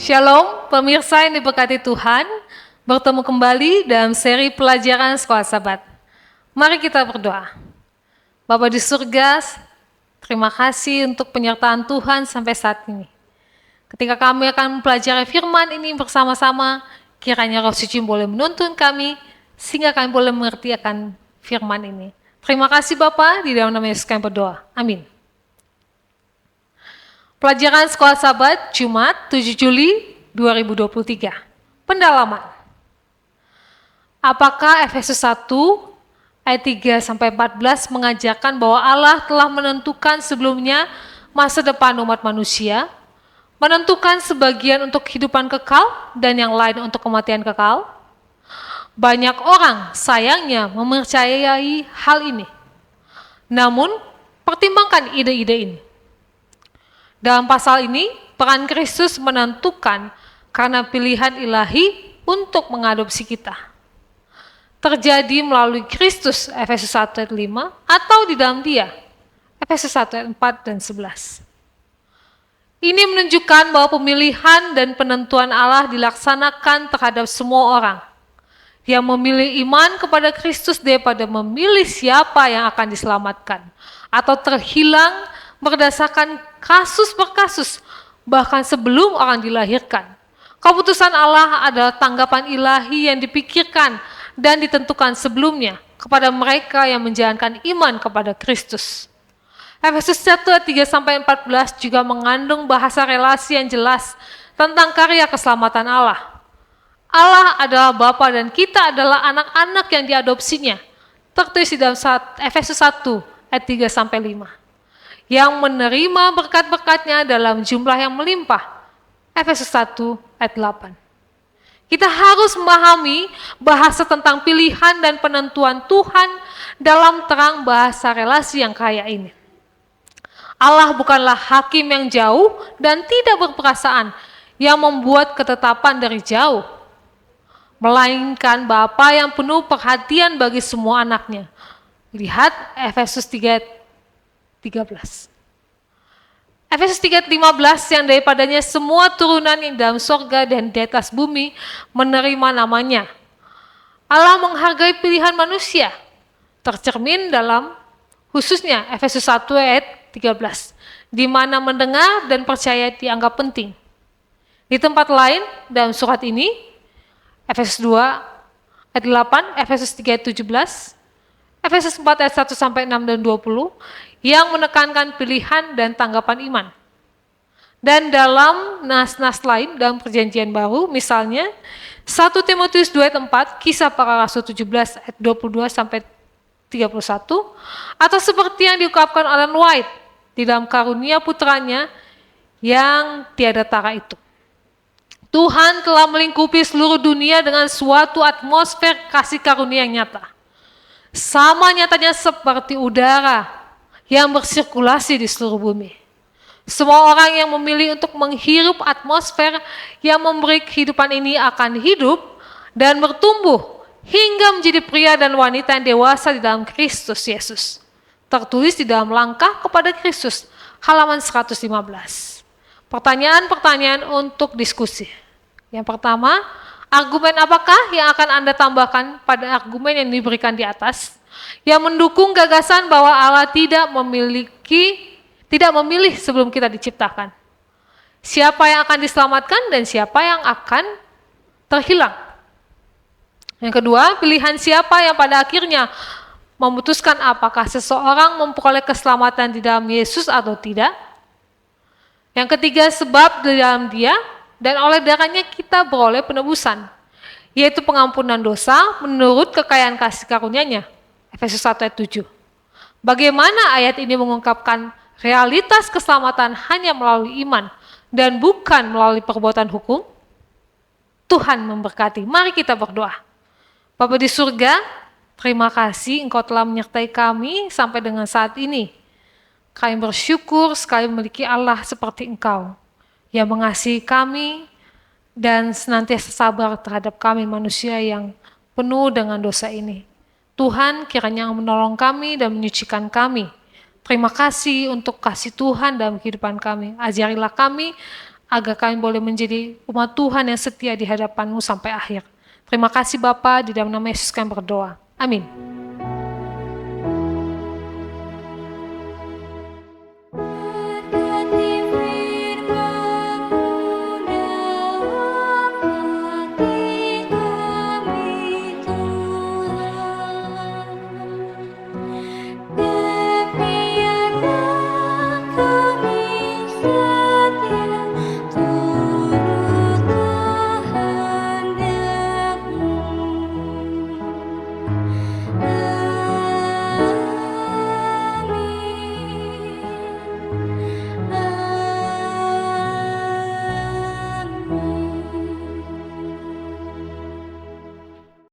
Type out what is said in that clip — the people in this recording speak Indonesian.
Shalom, pemirsa yang diberkati Tuhan, bertemu kembali dalam seri pelajaran Sekolah Sabat. Mari kita berdoa. Bapa di surga, terima kasih untuk penyertaan Tuhan sampai saat ini. Ketika kami akan mempelajari firman ini bersama-sama, kiranya Roh Suci boleh menuntun kami, sehingga kami boleh mengerti akan firman ini. Terima kasih Bapa, di dalam nama Yesus kami berdoa. Amin. Pelajaran Sekolah Sabat, Jumat 7 Juli 2023. Pendalaman. Apakah Efesus 1 ayat 3-14 mengajarkan bahwa Allah telah menentukan sebelumnya masa depan umat manusia, menentukan sebagian untuk kehidupan kekal dan yang lain untuk kematian kekal? Banyak orang sayangnya mempercayai hal ini. Namun, pertimbangkan ide-ide ini. Dalam pasal ini, peran Kristus menentukan karena pilihan ilahi untuk mengadopsi kita. Terjadi melalui Kristus, Efesus 1 ayat 5, atau di dalam Dia, Efesus 1 ayat 4 dan 11. Ini menunjukkan bahwa pemilihan dan penentuan Allah dilaksanakan terhadap semua orang. Yang memilih iman kepada Kristus daripada memilih siapa yang akan diselamatkan atau terhilang berdasarkan kasus per kasus, bahkan sebelum orang dilahirkan. Keputusan Allah adalah tanggapan ilahi yang dipikirkan dan ditentukan sebelumnya kepada mereka yang menjalankan iman kepada Kristus. Efesus 1 ayat 3-14 juga mengandung bahasa relasi yang jelas tentang karya keselamatan Allah. Allah adalah Bapa dan kita adalah anak-anak yang diadopsinya. Tertulis di dalam Efesus 1 ayat 3-5. Yang menerima berkat-berkatnya dalam jumlah yang melimpah. Efesus 1 ayat 8. Kita harus memahami bahasa tentang pilihan dan penentuan Tuhan dalam terang bahasa relasi yang kaya ini. Allah bukanlah hakim yang jauh dan tidak berperasaan yang membuat ketetapan dari jauh, melainkan Bapa yang penuh perhatian bagi semua anaknya. Lihat Efesus 3 13. Efesus 3:15 yang daripadanya semua turunan yang dalam sorga dan di atas bumi menerima namanya. Allah menghargai pilihan manusia, tercermin dalam khususnya Efesus 1 ayat 13, di mana mendengar dan percaya dianggap penting. Di tempat lain dalam surat ini, Efesus 2 ayat 8, Efesus 3 ayat 17, Efesus 4 ayat 1 sampai 6 dan 20, yang menekankan pilihan dan tanggapan iman. Dan dalam nas-nas lain dalam perjanjian baru, misalnya 1 Timotius 2 ayat 4, Kisah Para Rasul 17 ayat 22 sampai 31, atau seperti yang diungkapkan Ellen White di dalam Karunia Putranya yang tiada tara itu. Tuhan telah melingkupi seluruh dunia dengan suatu atmosfer kasih karunia yang nyata. Sama nyatanya seperti udara yang bersirkulasi di seluruh bumi. Semua orang yang memilih untuk menghirup atmosfer yang memberi kehidupan ini akan hidup dan bertumbuh hingga menjadi pria dan wanita yang dewasa di dalam Kristus Yesus. Tertulis di dalam Langkah kepada Kristus, halaman 115. Pertanyaan-pertanyaan untuk diskusi. Yang pertama, argumen apakah yang akan Anda tambahkan pada argumen yang diberikan di atas yang mendukung gagasan bahwa Allah tidak memilih sebelum kita diciptakan? Siapa yang akan diselamatkan dan siapa yang akan terhilang? Yang kedua, pilihan siapa yang pada akhirnya memutuskan apakah seseorang memperoleh keselamatan di dalam Yesus atau tidak? Yang ketiga, sebab di dalam Dia dan oleh darahnya kita beroleh penebusan, yaitu pengampunan dosa menurut kekayaan kasih karunia-Nya. Efesus 1 ayat 7. Bagaimana ayat ini mengungkapkan realitas keselamatan hanya melalui iman dan bukan melalui perbuatan hukum? Tuhan memberkati. Mari kita berdoa. Bapa di surga, terima kasih Engkau telah menyertai kami sampai dengan saat ini. Kami bersyukur sekali memiliki Allah seperti Engkau, yang mengasihi kami dan senantiasa sabar terhadap kami manusia yang penuh dengan dosa ini. Tuhan kiranya menolong kami dan menyucikan kami. Terima kasih untuk kasih Tuhan dalam kehidupan kami. Ajarilah kami agar kami boleh menjadi umat Tuhan yang setia di hadapan-Mu sampai akhir. Terima kasih Bapa, di dalam nama Yesus kami berdoa. Amin.